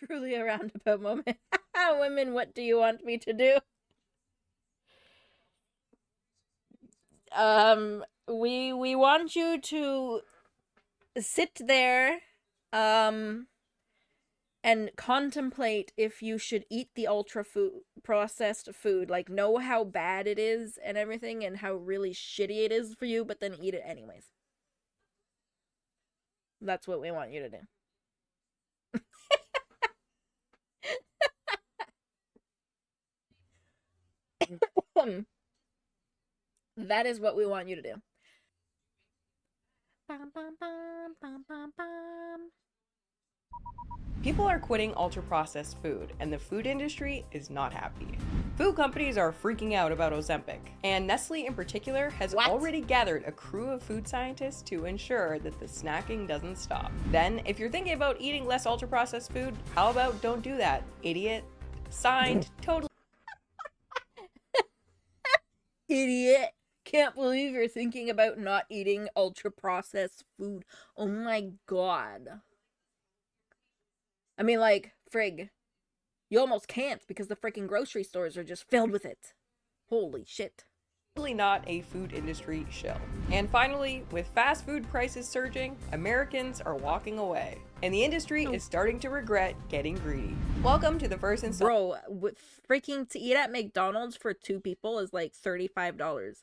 Truly a roundabout moment. Women, what do you want me to do? We want you to sit there, um, and contemplate if you should eat the ultra food processed food. Like, know how bad it is and everything, and how really shitty it is for you, but then eat it anyways. That's what we want you to do. That is what we want you to do. Bum, bum, bum, bum, bum, bum. People are quitting ultra-processed food, and the food industry is not happy. Food companies are freaking out about Ozempic, and Nestle in particular has already gathered a crew of food scientists to ensure that the snacking doesn't stop. Then, if you're thinking about eating less ultra-processed food, how about don't do that, idiot? Signed, totally. Idiot. Can't believe you're thinking about not eating ultra processed food. Oh my god. I mean, like, frig. You almost can't because the freaking grocery stores are just filled with it. Holy shit. Not a food industry shill. And finally, with fast food prices surging, Americans are walking away. And the industry is starting to regret getting greedy. Welcome to the first installment. Bro, freaking to eat at McDonald's for 2 people is like $35.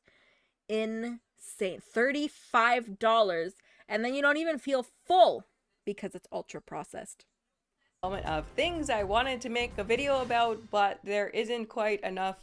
Insane. $35. And then you don't even feel full because it's ultra processed. Of things I wanted to make a video about, but there isn't quite enough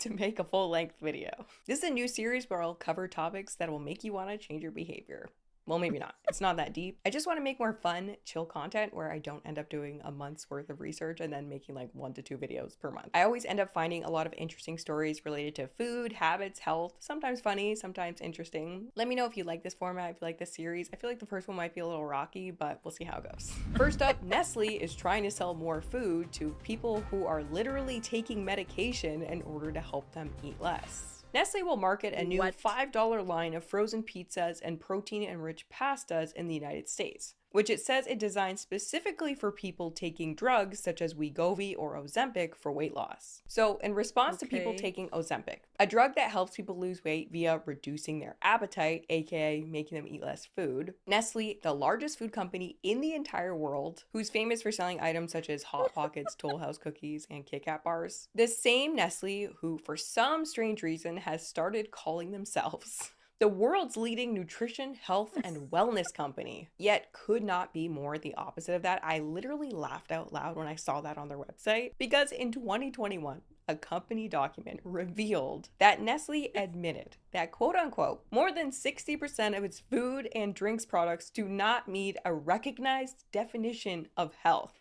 to make a full-length video. This is a new series where I'll cover topics that will make you want to change your behavior. Well, maybe not. It's not that deep. I just want to make more fun, chill content where I don't end up doing a month's worth of research and then making like 1 to 2 videos per month. I always end up finding a lot of interesting stories related to food, habits, health, sometimes funny, sometimes interesting. Let me know if you like this format, if you like this series. I feel like the first one might be a little rocky, but we'll see how it goes. First up, Nestle is trying to sell more food to people who are literally taking medication in order to help them eat less. Nestle will market a new $5 line of frozen pizzas and protein-enriched pastas in the United States, which it says it designed specifically for people taking drugs such as Wegovy or Ozempic for weight loss. So in response to people taking Ozempic, a drug that helps people lose weight via reducing their appetite, aka making them eat less food, Nestle, the largest food company in the entire world, who's famous for selling items such as Hot Pockets, Toll House cookies, and Kit Kat bars, this same Nestle, who for some strange reason has started calling themselves the world's leading nutrition, health, and wellness company, yet could not be more the opposite of that. I literally laughed out loud when I saw that on their website because in 2021, a company document revealed that Nestle admitted that, quote unquote, more than 60% of its food and drinks products do not meet a recognized definition of health.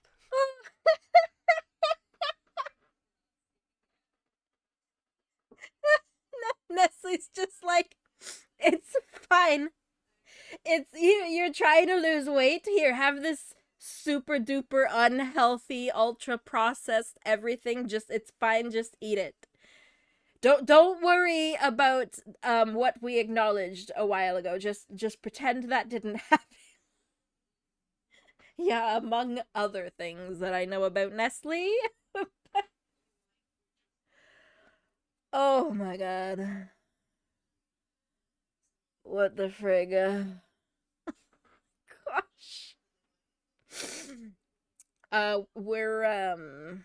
Nestle's just like, it's fine. It's you're trying to lose weight. Here, have this super duper unhealthy, ultra processed everything. Just it's fine. Just eat it. Don't worry about what we acknowledged a while ago. Just pretend that didn't happen. Yeah, among other things that I know about Nestle. Oh my god. What the frig? Gosh. We're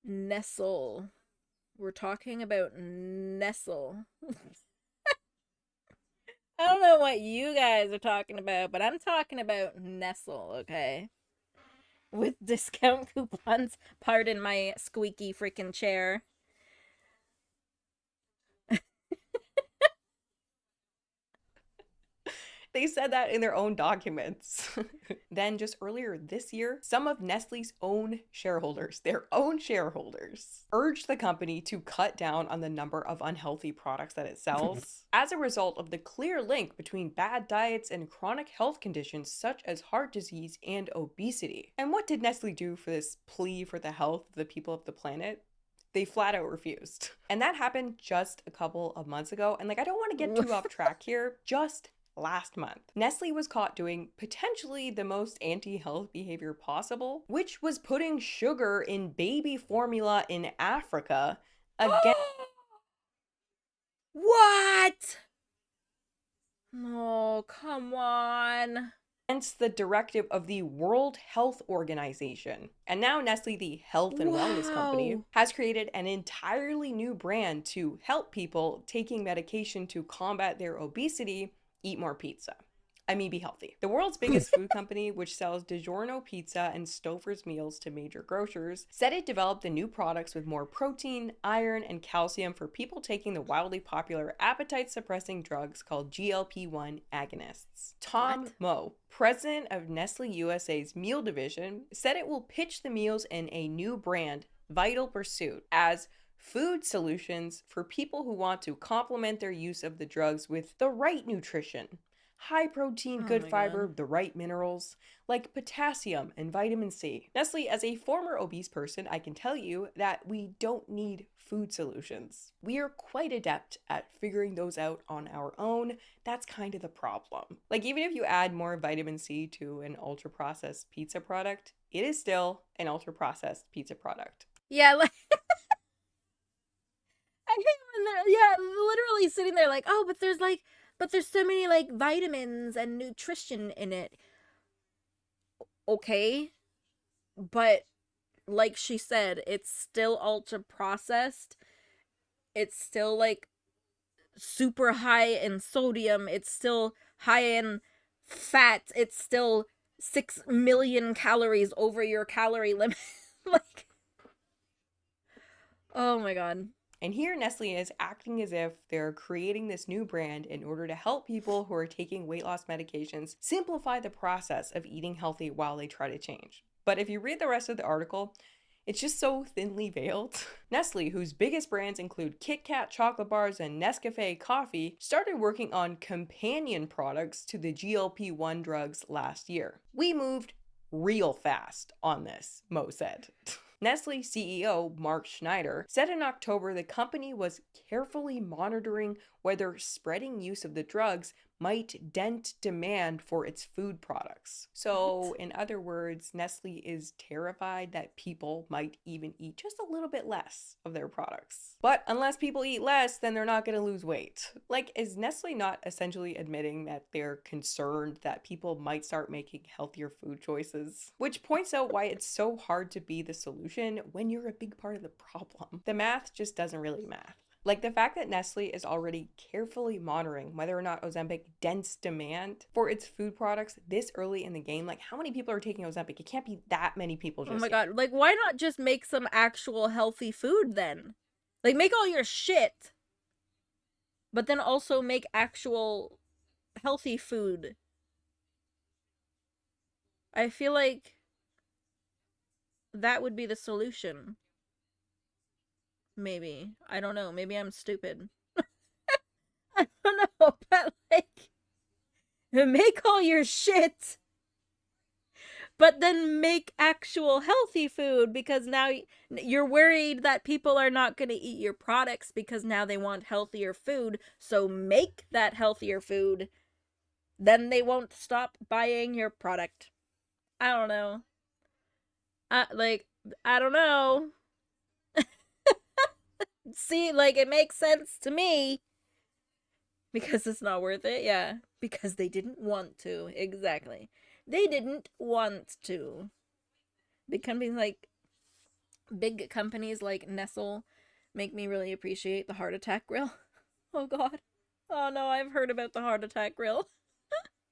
Nestle. We're talking about Nestle. I don't know what you guys are talking about, but I'm talking about Nestle, okay? With discount coupons. Pardon my squeaky freaking chair. They said that in their own documents. Then just earlier this year, some of Nestle's own shareholders, urged the company to cut down on the number of unhealthy products that it sells as a result of the clear link between bad diets and chronic health conditions such as heart disease and obesity. And what did Nestle do for this plea for the health of the people of the planet? They flat out refused. And that happened just a couple of months ago. And like, I don't want to get too off track here. Just last month. Nestle was caught doing potentially the most anti-health behavior possible, which was putting sugar in baby formula in Africa again. What? Oh, come on. Against the directive of the World Health Organization. And now Nestle, the health and wellness company, Wow. has created an entirely new brand to help people taking medication to combat their obesity eat more pizza. I mean, be healthy. The world's biggest food company, which sells DiGiorno pizza and Stouffer's meals to major grocers, said it developed the new products with more protein, iron, and calcium for people taking the wildly popular appetite-suppressing drugs called GLP-1 agonists. Tom Moe, president of Nestle USA's meal division, said it will pitch the meals in a new brand, Vital Pursuit, as food solutions for people who want to complement their use of the drugs with the right nutrition. High protein, good fiber, the right minerals, like potassium and vitamin C. Nestle, as a former obese person, I can tell you that we don't need food solutions. We are quite adept at figuring those out on our own. That's kind of the problem. Like, even if you add more vitamin C to an ultra-processed pizza product, it is still an ultra-processed pizza product. Yeah, like I hate when they're literally sitting there like, oh, but there's so many like vitamins and nutrition in it. Okay, but like she said, it's still ultra processed. It's still like super high in sodium. It's still high in fat. It's still 6 million calories over your calorie limit. Like, oh my god. And here Nestle is acting as if they're creating this new brand in order to help people who are taking weight loss medications simplify the process of eating healthy while they try to change. But if you read the rest of the article, it's just so thinly veiled. Nestle, whose biggest brands include Kit Kat chocolate bars and Nescafe coffee, started working on companion products to the GLP-1 drugs last year. We moved real fast on this, Mo said. Nestle CEO Mark Schneider said in October the company was carefully monitoring whether spreading use of the drugs might dent demand for its food products. So, in other words, Nestle is terrified that people might even eat just a little bit less of their products. But unless people eat less, then they're not going to lose weight. Like, is Nestle not essentially admitting that they're concerned that people might start making healthier food choices? Which points out why it's so hard to be the solution when you're a big part of the problem. The math just doesn't really math. Like, the fact that Nestle is already carefully monitoring whether or not Ozempic dents demand for its food products this early in the game. Like, how many people are taking Ozempic? It can't be that many people just Oh my yet. god. Like, why not just make some actual healthy food then? Like, make all your shit, but then also make actual healthy food. I feel like that would be the solution. Maybe. I don't know. Maybe I'm stupid. I don't know, but like, make all your shit, but then make actual healthy food, because now you're worried that people are not going to eat your products because now they want healthier food. So make that healthier food. Then they won't stop buying your product. I don't know. I don't know. See, like, it makes sense to me. Because it's not worth it, yeah. Because they didn't want to. Exactly. They didn't want to. Big companies like Nestle make me really appreciate the heart attack grill. Oh god. Oh no, I've heard about the heart attack grill.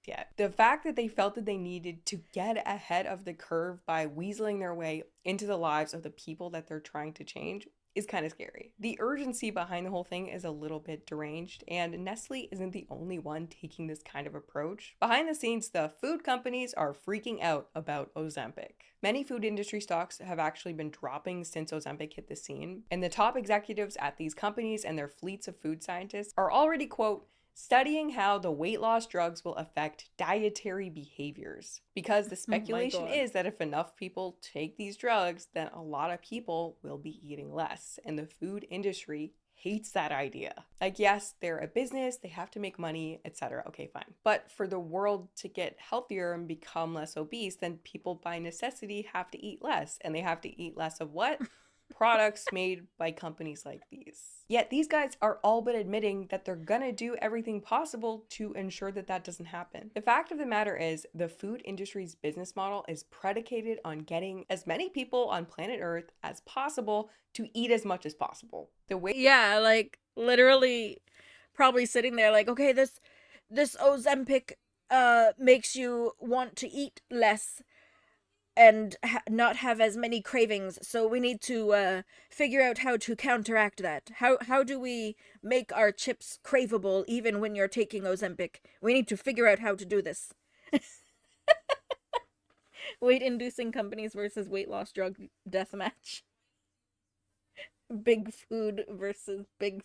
Yeah. The fact that they felt that they needed to get ahead of the curve by weaseling their way into the lives of the people that they're trying to change is kind of scary. The urgency behind the whole thing is a little bit deranged, and Nestle isn't the only one taking this kind of approach. Behind the scenes, the food companies are freaking out about Ozempic. Many food industry stocks have actually been dropping since Ozempic hit the scene, and the top executives at these companies and their fleets of food scientists are already, quote, studying how the weight loss drugs will affect dietary behaviors. Because the speculation is that if enough people take these drugs, then a lot of people will be eating less. And the food industry hates that idea. Like, yes, they're a business, they have to make money, etc. Okay, fine. But for the world to get healthier and become less obese, then people by necessity have to eat less. And they have to eat less of what? Products made by companies like these. Yet these guys are all but admitting that they're gonna do everything possible to ensure that that doesn't happen. The fact of the matter is, the food industry's business model is predicated on getting as many people on planet Earth as possible to eat as much as possible. The way Yeah, like literally probably sitting there like, okay, this Ozempic makes you want to eat less and not have as many cravings. So we need to figure out how to counteract that. How do we make our chips craveable even when you're taking Ozempic? We need to figure out how to do this. Weight inducing companies versus weight loss drug deathmatch. Big food versus big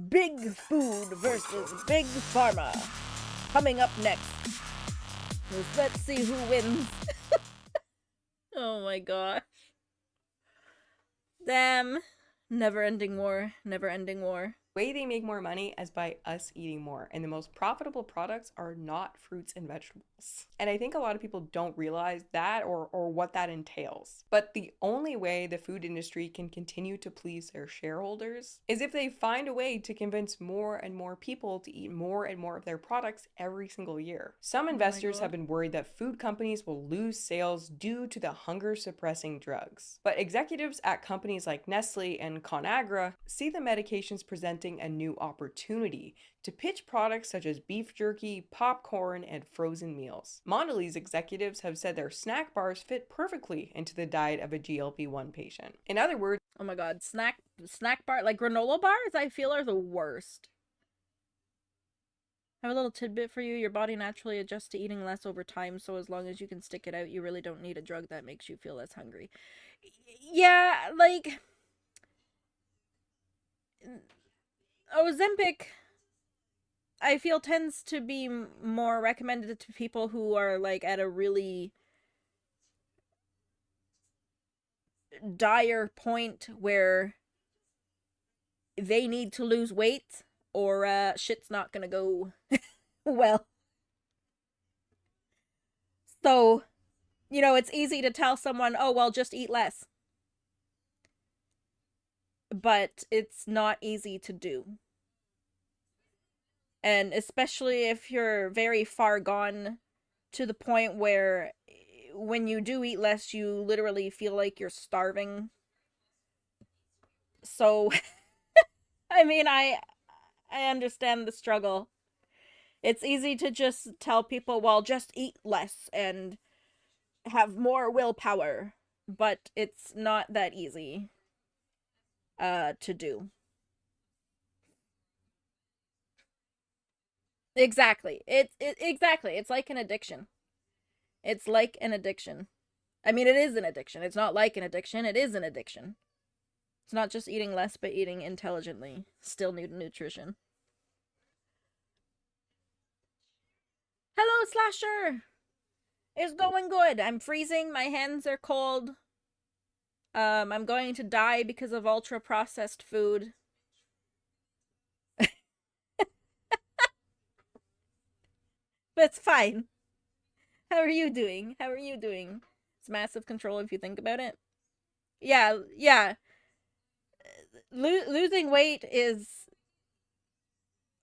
big food versus big pharma. Coming up next. Let's see who wins. Oh my gosh. Damn. Never ending war. Never ending war. way they make more money is by us eating more, and the most profitable products are not fruits and vegetables. And I think a lot of people don't realize that or what that entails. But the only way the food industry can continue to please their shareholders is if they find a way to convince more and more people to eat more and more of their products every single year. Some investors have been worried that food companies will lose sales due to the hunger suppressing drugs. But executives at companies like Nestle and ConAgra see the medications presenting a new opportunity to pitch products such as beef jerky, popcorn, and frozen meals. Mondelez executives have said their snack bars fit perfectly into the diet of a GLP-1 patient. In other words, oh my god, snack bar, like granola bars, I feel are the worst. I have a little tidbit for you. Your body naturally adjusts to eating less over time, so as long as you can stick it out, you really don't need a drug that makes you feel less hungry. Yeah, like Ozempic, I feel, tends to be more recommended to people who are like at a really dire point where they need to lose weight or shit's not gonna go well. So, it's easy to tell someone, oh, well, just eat less. But it's not easy to do. And especially if you're very far gone to the point where when you do eat less, you literally feel like you're starving. So, I mean, I understand the struggle. It's easy to just tell people, well, just eat less and have more willpower, but it's not that easy to do. Exactly. Exactly. It's like an addiction. It's like an addiction. I mean, it is an addiction. It's not like an addiction. It is an addiction. It's not just eating less, but eating intelligently. Still need nutrition. Hello, Slasher! It's going good. I'm freezing. My hands are cold. I'm going to die because of ultra processed food. But it's fine. How are you doing? How are you doing? It's massive control if you think about it. Yeah, yeah. Losing weight is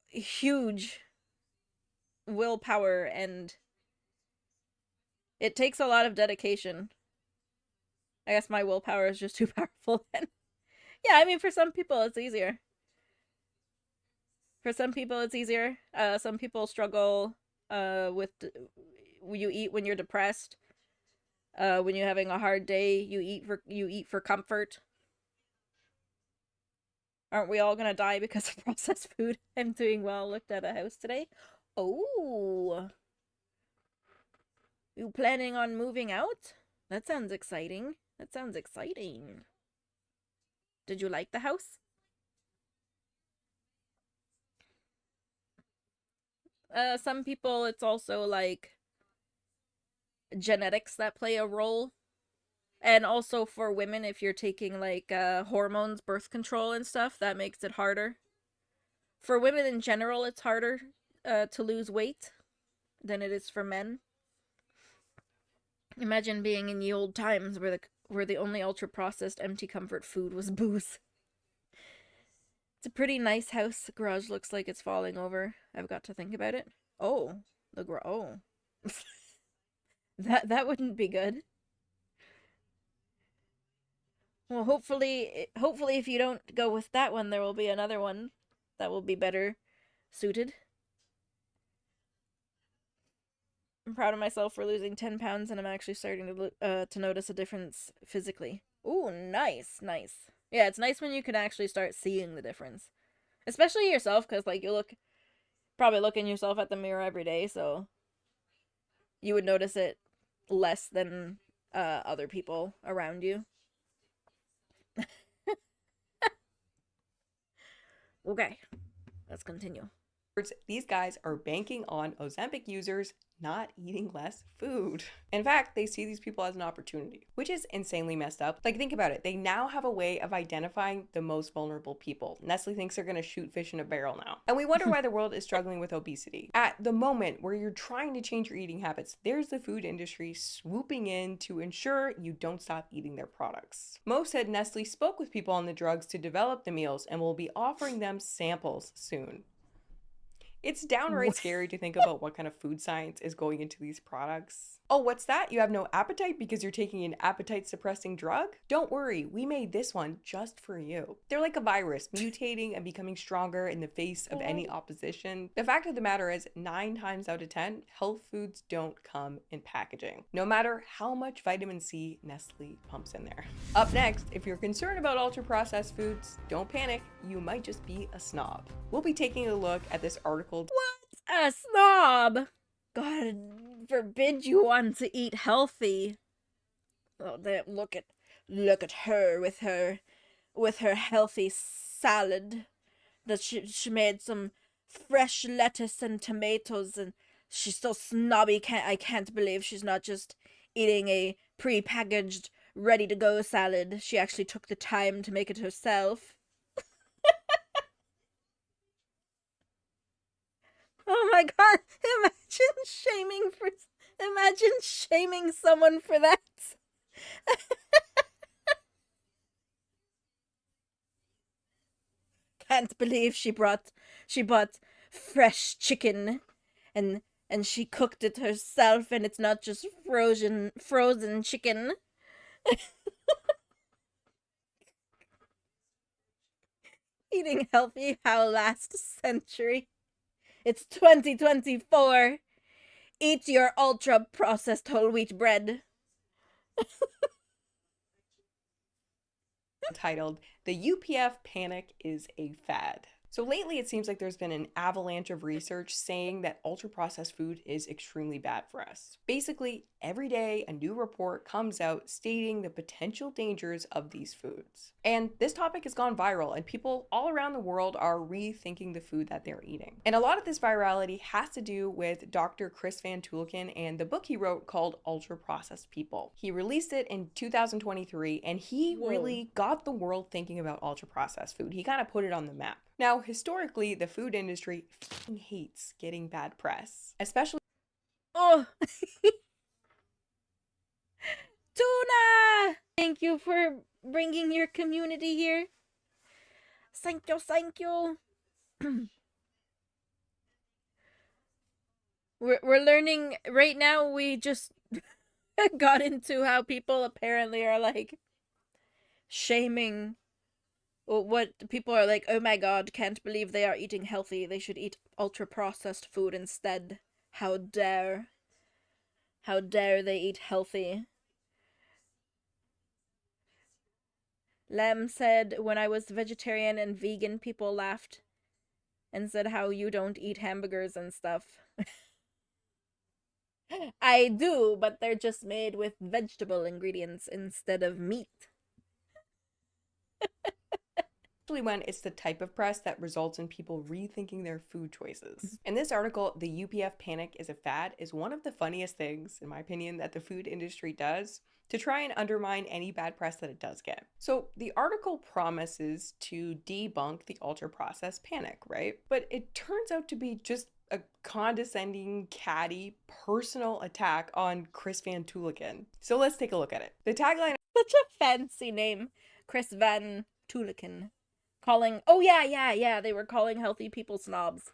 huge willpower, and it takes a lot of dedication. I guess my willpower is just too powerful then. Yeah, I mean, for some people it's easier. For some people it's easier. Some people struggle with you eat when you're depressed. When you're having a hard day, you eat for comfort. Aren't we all gonna die because of processed food? I'm doing well. Looked at a house today. Oh, you planning on moving out? That sounds exciting. That sounds exciting. Did you like the house? Some people, it's also like genetics that play a role. And also for women, if you're taking like hormones, birth control and stuff, that makes it harder. For women in general, it's harder to lose weight than it is for men. Imagine being in the old times where the only ultra processed empty comfort food was booze. It's a pretty nice house. The garage looks like it's falling over. I've got to think about it. Oh, oh. That wouldn't be good. Well, hopefully if you don't go with that one, there will be another one that will be better suited. I'm proud of myself for losing 10 pounds, and I'm actually starting to notice a difference physically. Ooh, nice, nice. Yeah, it's nice when you can actually start seeing the difference, especially yourself, because like you probably look in yourself at the mirror every day, so you would notice it less than other people around you. Okay, let's continue. These guys are banking on Ozempic users not eating less food. In fact, they see these people as an opportunity, which is insanely messed up. Like, think about it. They now have a way of identifying the most vulnerable people. Nestle thinks they're gonna shoot fish in a barrel now. And we wonder why the world is struggling with obesity. At the moment where you're trying to change your eating habits, there's the food industry swooping in to ensure you don't stop eating their products. Mo said Nestle spoke with people on the drugs to develop the meals and will be offering them samples soon. It's downright scary to think about what kind of food science is going into these products. Oh, what's that? You have no appetite because you're taking an appetite suppressing drug? Don't worry, we made this one just for you. They're like a virus, mutating and becoming stronger in the face of any opposition. The fact of the matter is, 9 times out of 10, health foods don't come in packaging, no matter how much vitamin C Nestle pumps in there. Up next, if you're concerned about ultra processed foods, don't panic, you might just be a snob. We'll be taking a look at this article. What? A snob? God forbid you want to eat healthy. Oh, damn, look at her with her healthy salad. That she made some fresh lettuce and tomatoes, and she's so snobby. I can't believe she's not just eating a pre-packaged, ready-to-go salad. She actually took the time to make it herself. Oh my god, imagine shaming someone for that. Can't believe she bought fresh chicken and she cooked it herself, and it's not just frozen chicken. Eating healthy, how last century? It's 2024. Eat your ultra processed whole wheat bread. Titled, "The UPF Panic is a Fad." So lately, it seems like there's been an avalanche of research saying that ultra-processed food is extremely bad for us. Basically, every day a new report comes out stating the potential dangers of these foods. And this topic has gone viral, and people all around the world are rethinking the food that they're eating. And a lot of this virality has to do with Dr. Chris Van Tuelken and the book he wrote called Ultra-Processed People. He released it in 2023, and he really got the world thinking about ultra-processed food. He kind of put it on the map. Now, historically, the food industry hates getting bad press, especially. Oh, Tuna! Thank you for bringing your community here. Thank you, thank you. We're learning right now. We just got into how people apparently are like shaming. What people are like, oh my god, can't believe they are eating healthy. They should eat ultra processed food instead. How dare. How dare they eat healthy. Lem said, when I was vegetarian and vegan, people laughed and said how you don't eat hamburgers and stuff. I do, but they're just made with vegetable ingredients instead of meat. When it's the type of press that results in people rethinking their food choices. In this article, the UPF panic is a fad is one of the funniest things, in my opinion, that the food industry does. to try and undermine any bad press that it does get. So the article promises to debunk the ultra-processed panic, right? But it turns out to be just a condescending, catty, personal attack on Chris Van Tuliken. So let's take a look at it. The tagline— Such a fancy name. Chris Van Tuliken. Calling, oh yeah, they were calling healthy people snobs.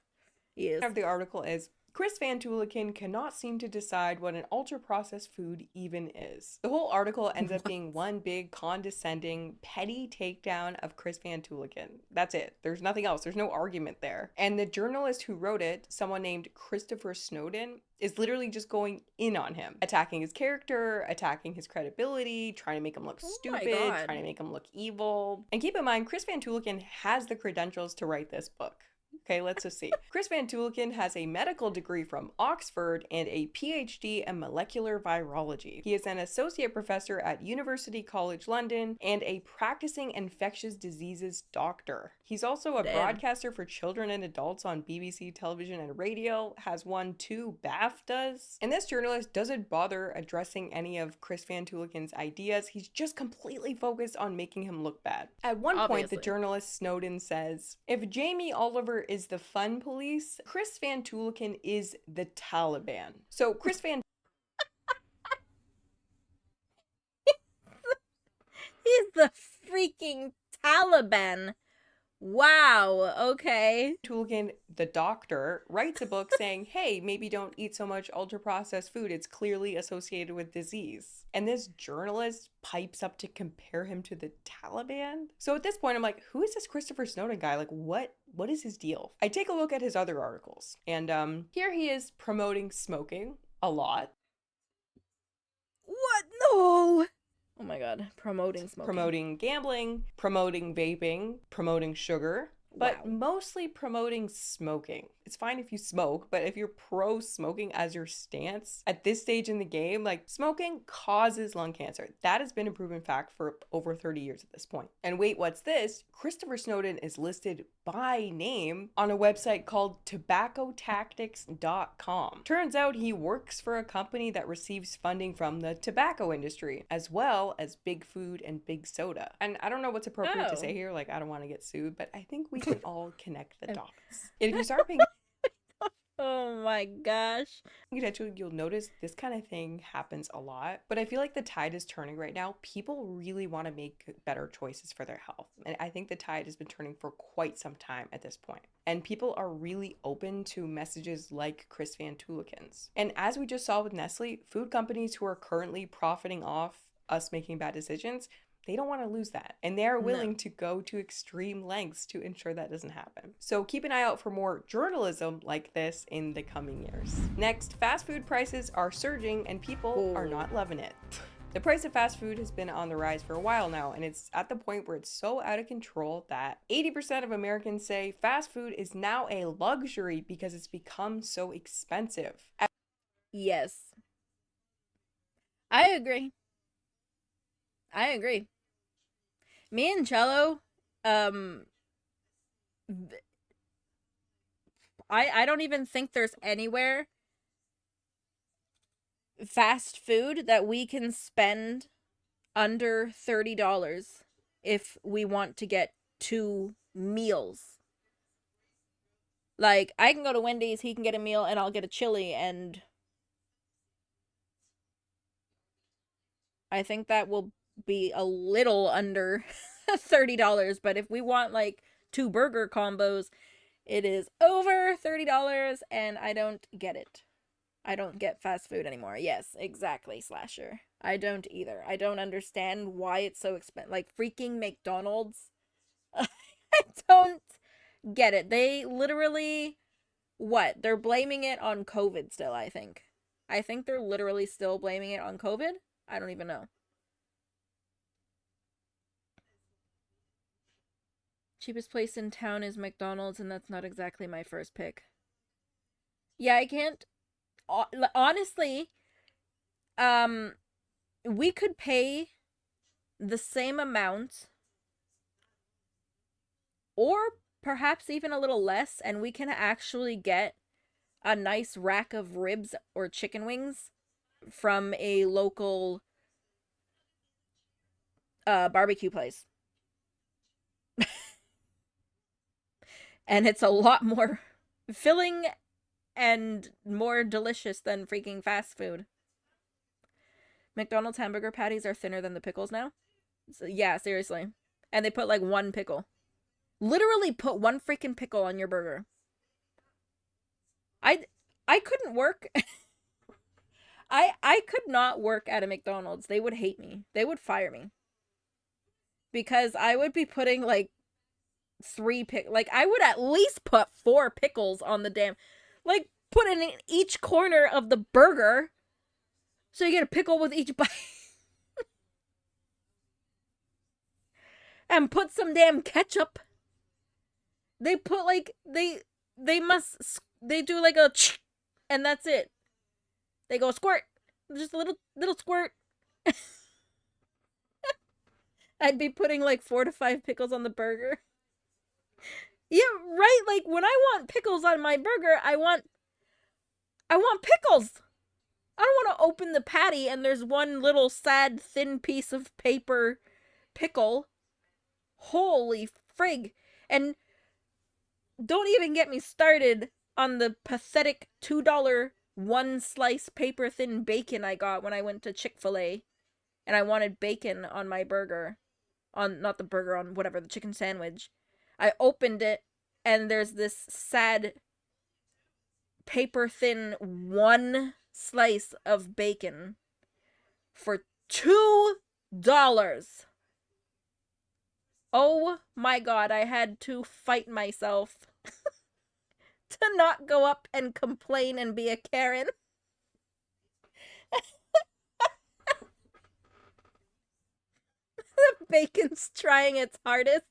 Yes. of the article is, Chris Van Tuliken cannot seem to decide what an ultra-processed food even is. The whole article ends up being one big condescending, petty takedown of Chris Van Tuliken. That's it. There's nothing else. There's no argument there. And the journalist who wrote it, someone named Christopher Snowden, is literally just going in on him, attacking his character, attacking his credibility, trying to make him look stupid, trying to make him look evil. And keep in mind, Chris Van Tuliken has the credentials to write this book. Okay, let's just see. Chris Van Tuliken has a medical degree from Oxford and a PhD in molecular virology. He is an associate professor at University College London and a practicing infectious diseases doctor. He's also a broadcaster for children and adults on BBC television and radio, has won 2 BAFTAs. And this journalist doesn't bother addressing any of Chris Van Tuliken's ideas. He's just completely focused on making him look bad. At one point, the journalist Snowden says, if Jamie Oliver is the fun police, Chris Van Tuliken is the Taliban. So Chris Van He's the freaking Taliban. Wow, okay. Tuliken, the doctor, writes a book saying, hey, maybe don't eat so much ultra-processed food. It's clearly associated with disease. And this journalist pipes up to compare him to the Taliban? So at this point, I'm like, who is this Christopher Snowden guy? Like, what is his deal? I take a look at his other articles, and here he is promoting smoking a lot. What? No! Oh my god, promoting smoking. Promoting gambling, promoting vaping, promoting sugar, but mostly promoting smoking. It's fine if you smoke, but if you're pro smoking as your stance at this stage in the game, like, smoking causes lung cancer. That has been a proven fact for over 30 years at this point. And wait, what's this? Christopher Snowden is listed by name on a website called tobaccotactics.com. Turns out he works for a company that receives funding from the tobacco industry, as well as Big Food and Big Soda. And I don't know what's appropriate to say here, like, I don't want to get sued, but I think we can all connect the dots. And if you start paying oh my gosh. potentially, you'll notice this kind of thing happens a lot. But I feel like the tide is turning right now. People really want to make better choices for their health. And I think the tide has been turning for quite some time at this point. And people are really open to messages like Chris Van Tuliken's. And as we just saw with Nestle, food companies who are currently profiting off us making bad decisions, they don't want to lose that. And they're willing to go to extreme lengths to ensure that doesn't happen. So keep an eye out for more journalism like this in the coming years. Next, fast food prices are surging and people are not loving it. The price of fast food has been on the rise for a while now, and it's at the point where it's so out of control that 80% of Americans say fast food is now a luxury because it's become so expensive. Yes. I agree. Me and Cello, I don't even think there's anywhere fast food that we can spend under $30 if we want to get 2 meals. Like, I can go to Wendy's, he can get a meal, and I'll get a chili, and I think that will be a little under $30, but if we want like 2 burger combos, it is over $30, and I don't get it. I don't get fast food anymore. Yes, exactly, Slasher. I don't either. I don't understand why it's so expensive. Like, freaking McDonald's. I don't get it. They literally, what? They're blaming it on COVID still, I think. I think they're literally still blaming it on COVID. I don't even know. Cheapest place in town is McDonald's, and that's not exactly my first pick. Yeah, I can't. Honestly, we could pay the same amount, or perhaps even a little less, and we can actually get a nice rack of ribs or chicken wings from a local barbecue place. And it's a lot more filling and more delicious than freaking fast food. McDonald's hamburger patties are thinner than the pickles now. So, yeah, seriously. And they put like one pickle. Literally put one freaking pickle on your burger. I couldn't work. I could not work at a McDonald's. They would hate me. They would fire me. Because I would be putting like I would at least put 4 pickles on the damn, like, put it in each corner of the burger so you get a pickle with each bite. And put some damn ketchup. They put like they do like a and that's it. They go squirt. Just a little squirt. I'd be putting like 4 to 5 pickles on the burger. Yeah, right? Like, when I want pickles on my burger, I want pickles. I don't want to open the patty and there's one little sad thin piece of paper pickle. Holy frig. And don't even get me started on the pathetic $2 one slice paper thin bacon I got when I went to Chick-fil-A. And I wanted bacon on my burger. Not the burger, on whatever, the chicken sandwich. I opened it, and there's this sad paper thin one slice of bacon for $2. Oh my god, I had to fight myself to not go up and complain and be a Karen. The bacon's trying its hardest.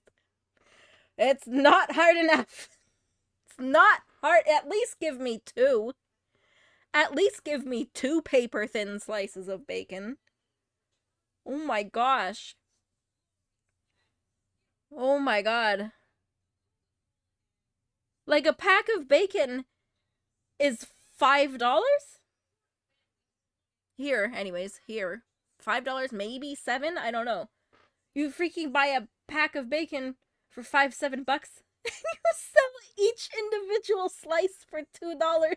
It's not hard enough. It's not hard. At least give me 2. At least give me 2 paper thin slices of bacon. Oh my gosh. Oh my god. Like, a pack of bacon is $5? Here, anyways, here. $5, maybe $7? I don't know. You freaking buy a pack of bacon for $5-7 bucks. And you sell each individual slice for $2.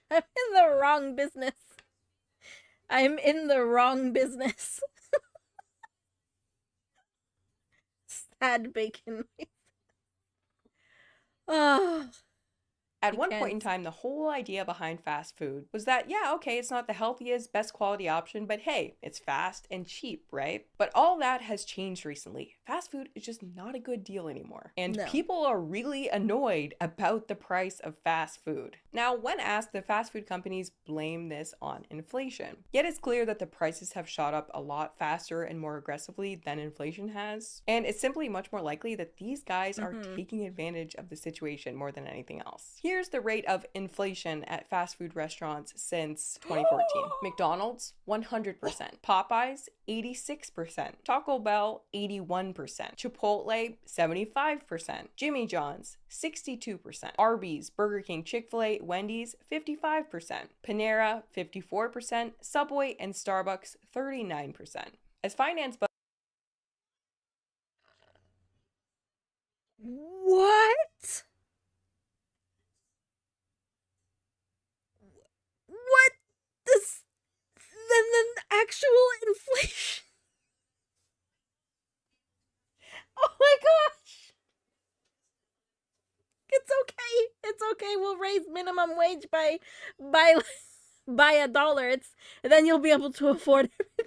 I'm in the wrong business. I'm in the wrong business. Sad bacon. Oh. At one point in time, the whole idea behind fast food was that, yeah, okay, it's not the healthiest, best quality option, but hey, it's fast and cheap, right? But all that has changed recently. Fast food is just not a good deal anymore. And people are really annoyed about the price of fast food. Now, when asked, the fast food companies blame this on inflation. Yet it's clear that the prices have shot up a lot faster and more aggressively than inflation has. And it's simply much more likely that these guys are taking advantage of the situation more than anything else. Here's the rate of inflation at fast food restaurants since 2014. McDonald's, 100%. Popeyes, 86%. Taco Bell, 81%. Chipotle, 75%. Jimmy John's, 62%. Arby's, Burger King, Chick-fil-A, Wendy's, 55%. Panera, 54%. Subway and Starbucks, 39%. As finance What? What? This... the actual inflation? Oh my gosh! It's okay. It's okay. We'll raise minimum wage by $1. And then you'll be able to afford everything.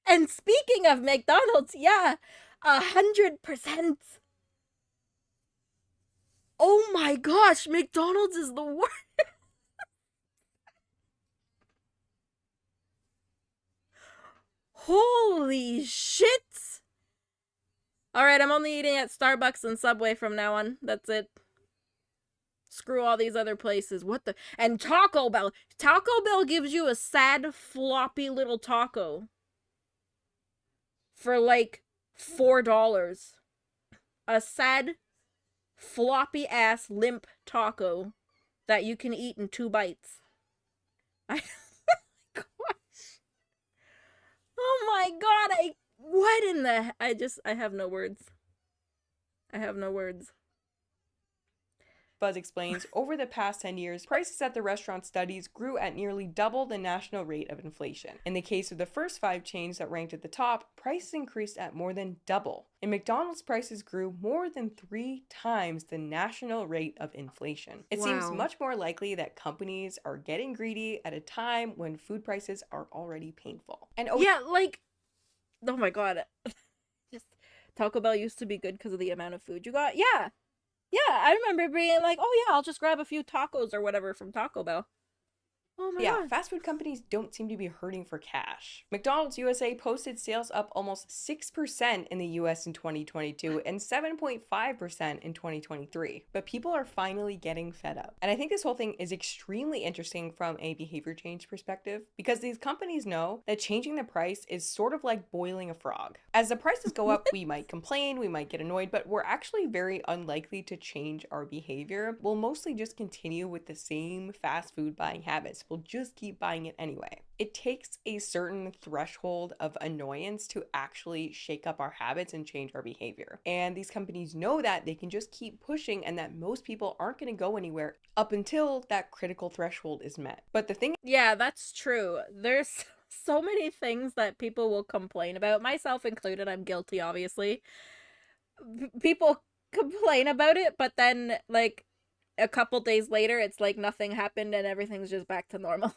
And speaking of McDonald's, yeah, 100%. Oh my gosh, McDonald's is the worst. Holy shit. Alright, I'm only eating at Starbucks and Subway from now on. That's it. Screw all these other places. What the... And Taco Bell. Taco Bell gives you a sad, floppy little taco for like $4. A sad, floppy ass, limp taco that you can eat in 2 bites. Oh my god, what in the I have no words. I have no words. Buzz explains, over the past 10 years, prices at the restaurant studies grew at nearly double the national rate of inflation. In the case of the first 5 chains that ranked at the top, prices increased at more than double. And McDonald's prices grew more than 3 times the national rate of inflation. It seems much more likely that companies are getting greedy at a time when food prices are already painful. And yeah, like, oh my god. Just Taco Bell used to be good because of the amount of food you got. Yeah. Yeah, I remember being like, oh yeah, I'll just grab a few tacos or whatever from Taco Bell. Oh my yeah, god. fast food companies don't seem to be hurting for cash. McDonald's USA posted sales up almost 6% in the US in 2022 and 7.5% in 2023. But people are finally getting fed up. And I think this whole thing is extremely interesting from a behavior change perspective because these companies know that changing the price is sort of like boiling a frog. As the prices go up, we might complain, we might get annoyed, but we're actually very unlikely to change our behavior. We'll mostly just continue with the same fast food buying habits. We'll just keep buying it anyway. It takes a certain threshold of annoyance to actually shake up our habits and change our behavior. And these companies know that they can just keep pushing and that most people aren't going to go anywhere up until that critical threshold is met. But the thing, yeah, that's true. There's so many things that people will complain about, myself included. I'm guilty, obviously. People complain about it, but then, like, a couple days later, it's like nothing happened and everything's just back to normal.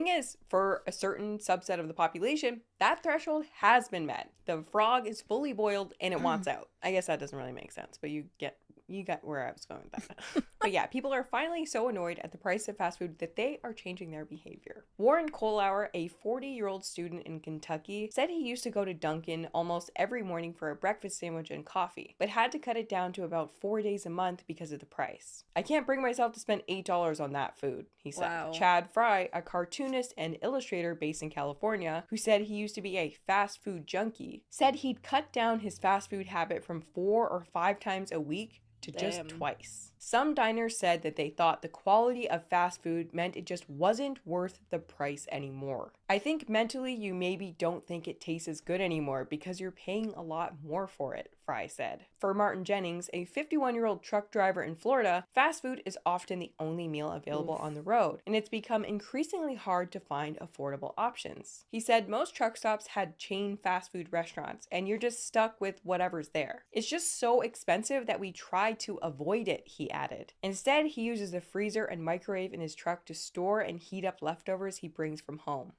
is, for a certain subset of the population, that threshold has been met. The frog is fully boiled and it wants out. I guess that doesn't really make sense, but you got where I was going with that. But yeah, people are finally so annoyed at the price of fast food that they are changing their behavior. Warren Kohlauer, a 40-year-old student in Kentucky, said he used to go to Dunkin' almost every morning for a breakfast sandwich and coffee, but had to cut it down to about 4 days a month because of the price. I can't bring myself to spend $8 on that food, he said. Wow. Chad Fry, a cartoonist and illustrator based in California, who said he used to be a fast food junkie, said he'd cut down his fast food habit from 4 or 5 times a week to just twice. Some diners said that they thought the quality of fast food meant it just wasn't worth the price anymore. I think mentally you maybe don't think it tastes as good anymore because you're paying a lot more for it, Fry said. For Martin Jennings, a 51-year-old truck driver in Florida, fast food is often the only meal available on the road, and it's become increasingly hard to find affordable options. He said most truck stops had chain fast food restaurants, and you're just stuck with whatever's there. It's just so expensive that we try to avoid it, he added. Instead, he uses the freezer and microwave in his truck to store and heat up leftovers he brings from home.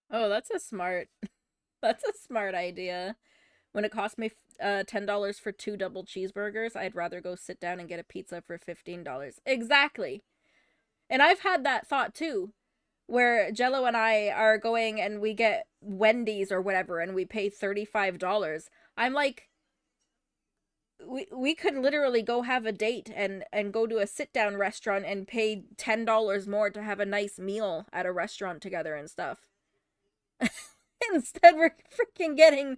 Oh, that's a smart idea. When it cost me $10 for 2 double cheeseburgers, I'd rather go sit down and get a pizza for $15. Exactly. And I've had that thought too, where Jello and I are going and we get Wendy's or whatever and we pay $35. I'm like, we could literally go have a date and go to a sit down restaurant and pay $10 more to have a nice meal at a restaurant together and stuff. Instead, we're freaking getting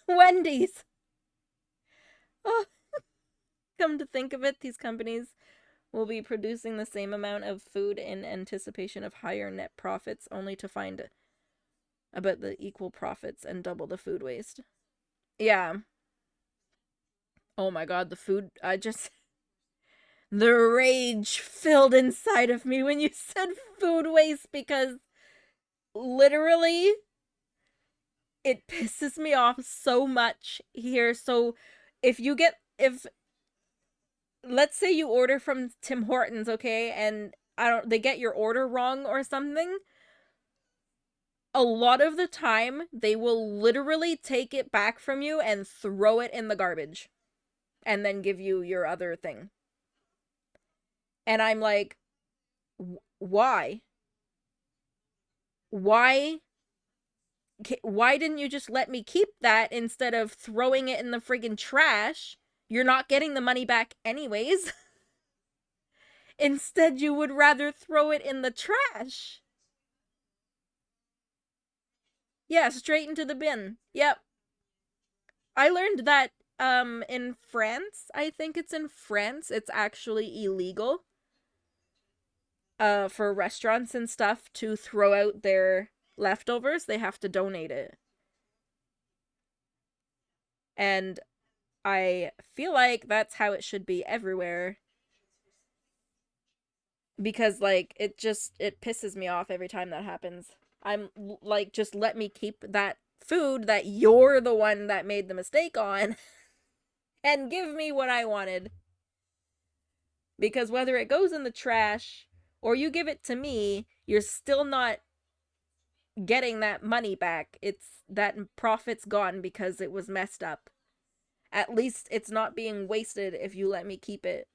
Wendy's. Oh, come to think of it, these companies will be producing the same amount of food in anticipation of higher net profits, only to find about the equal profits and double the food waste. Yeah. Oh my god, the food, the rage filled inside of me when you said food waste, because literally it pisses me off so much here. So if let's say you order from Tim Hortons, okay, and they get your order wrong or something, a lot of the time they will literally take it back from you and throw it in the garbage and then give you your other thing. And I'm like, why? Why didn't you just let me keep that instead of throwing it in the friggin' trash? You're not getting the money back anyways. Instead, you would rather throw it in the trash. Yeah, straight into the bin. Yep. I learned that in France, I think it's in France, it's actually illegal for restaurants and stuff to throw out their leftovers, they have to donate it. And I feel like that's how it should be everywhere. Because, like, it pisses me off every time that happens. I'm like, just let me keep that food that you're the one that made the mistake on and give me what I wanted. Because whether it goes in the trash or you give it to me, you're still not getting that money back. It's that profit's gone because it was messed up. At least it's not being wasted if you let me keep it.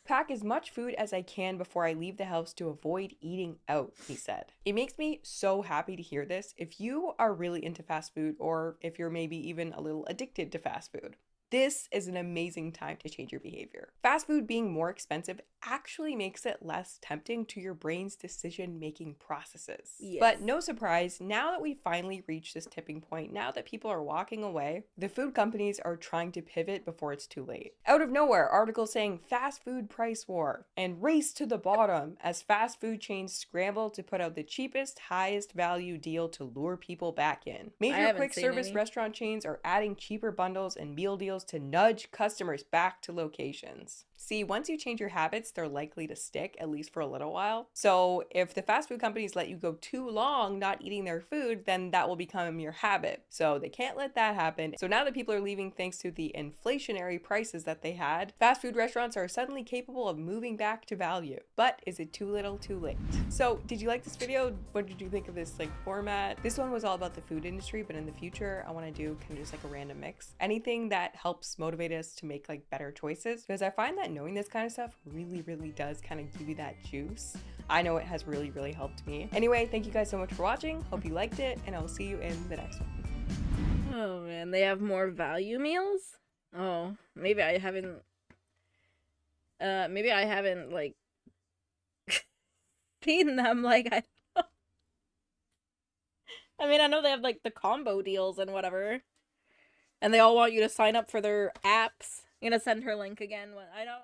Pack as much food as I can before I leave the house to avoid eating out, he said. It makes me so happy to hear this if you are really into fast food or if you're maybe even a little addicted to fast food. This is an amazing time to change your behavior. Fast food being more expensive actually makes it less tempting to your brain's decision-making processes. Yes. But no surprise, now that we finally reached this tipping point, now that people are walking away, the food companies are trying to pivot before it's too late. Out of nowhere, articles saying fast food price war and race to the bottom as fast food chains scramble to put out the cheapest, highest value deal to lure people back in. Major quick service restaurant chains are adding cheaper bundles and meal deals to nudge customers back to locations. See, once you change your habits, they're likely to stick, at least for a little while. So if the fast food companies let you go too long not eating their food, then that will become your habit. So they can't let that happen. So now that people are leaving thanks to the inflationary prices that they had, fast food restaurants are suddenly capable of moving back to value. But is it too little too late? So did you like this video? What did you think of this format? This one was all about the food industry, but in the future, I want to do kind of just a random mix. Anything that helps motivate us to make better choices, because I find that knowing this kind of stuff really does kind of give you that juice. I know it has really helped me. Anyway, thank you guys so much for watching. Hope you liked it, and I will see you in the next one. Oh man, they have more value meals? Oh, maybe I haven't seen them. I don't know. I mean, I know they have the combo deals and whatever. And they all want you to sign up for their apps. I'm gonna send her link again. I don't